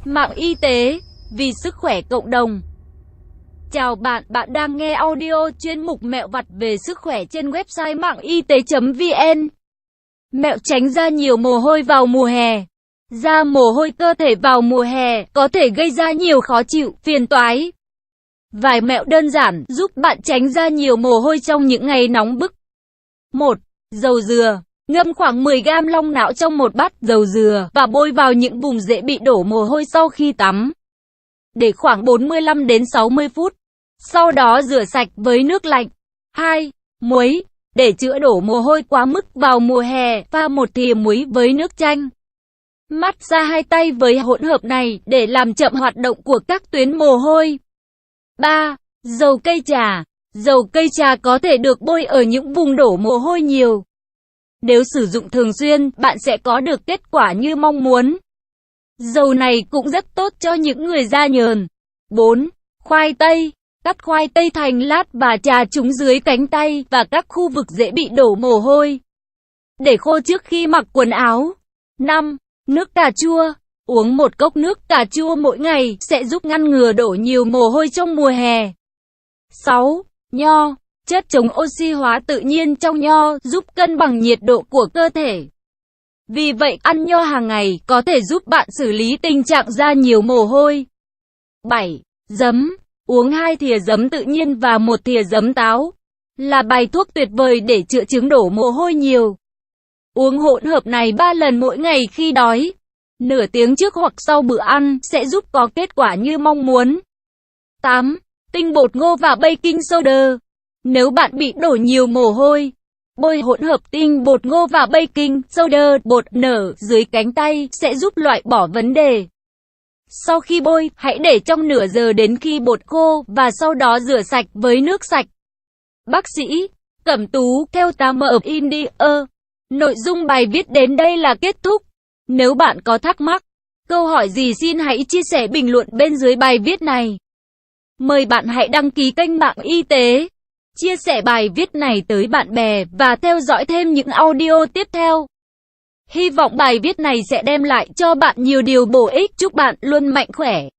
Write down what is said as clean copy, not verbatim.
Mạng y tế, vì sức khỏe cộng đồng. Chào bạn, bạn đang nghe audio chuyên mục mẹo vặt về sức khỏe trên website mạng y tế.vn. Mẹo tránh ra nhiều mồ hôi vào mùa hè. Ra mồ hôi cơ thể vào mùa hè có thể gây ra nhiều khó chịu, phiền toái. Vài mẹo đơn giản giúp bạn tránh ra nhiều mồ hôi trong những ngày nóng bức. 1. Dầu dừa. Ngâm khoảng 10 gam long não trong một bát dầu dừa và bôi vào những vùng dễ bị đổ mồ hôi sau khi tắm. Để khoảng 45 đến 60 phút. Sau đó rửa sạch với nước lạnh. 2. Muối. Để chữa đổ mồ hôi quá mức vào mùa hè, pha một thìa muối với nước chanh. Massage hai tay với hỗn hợp này để làm chậm hoạt động của các tuyến mồ hôi. 3. Dầu cây trà. Dầu cây trà có thể được bôi ở những vùng đổ mồ hôi nhiều. Nếu sử dụng thường xuyên, bạn sẽ có được kết quả như mong muốn. Dầu này cũng rất tốt cho những người da nhờn. 4. Khoai tây. Cắt khoai tây thành lát và chà chúng dưới cánh tay và các khu vực dễ bị đổ mồ hôi. Để khô trước khi mặc quần áo. 5. Nước cà chua. Uống một cốc nước cà chua mỗi ngày sẽ giúp ngăn ngừa đổ nhiều mồ hôi trong mùa hè. 6. Nho. Chất chống oxy hóa tự nhiên trong nho giúp cân bằng nhiệt độ của cơ thể. Vì vậy, ăn nho hàng ngày có thể giúp bạn xử lý tình trạng ra nhiều mồ hôi. 7. Giấm. Uống 2 thìa giấm tự nhiên và 1 thìa giấm táo là bài thuốc tuyệt vời để chữa chứng đổ mồ hôi nhiều. Uống hỗn hợp này 3 lần mỗi ngày khi đói. Nửa tiếng trước hoặc sau bữa ăn sẽ giúp có kết quả như mong muốn. 8. Tinh bột ngô và baking soda. Nếu bạn bị đổ nhiều mồ hôi, bôi hỗn hợp tinh bột ngô và baking soda bột nở dưới cánh tay sẽ giúp loại bỏ vấn đề. Sau khi bôi, hãy để trong nửa giờ đến khi bột khô và sau đó rửa sạch với nước sạch. Bác sĩ Cẩm Tú, theo Time of India. Nội dung bài viết đến đây là kết thúc. Nếu bạn có thắc mắc, câu hỏi gì xin hãy chia sẻ bình luận bên dưới bài viết này. Mời bạn hãy đăng ký kênh Mạng Y tế, chia sẻ bài viết này tới bạn bè và theo dõi thêm những audio tiếp theo. Hy vọng bài viết này sẽ đem lại cho bạn nhiều điều bổ ích. Chúc bạn luôn mạnh khỏe.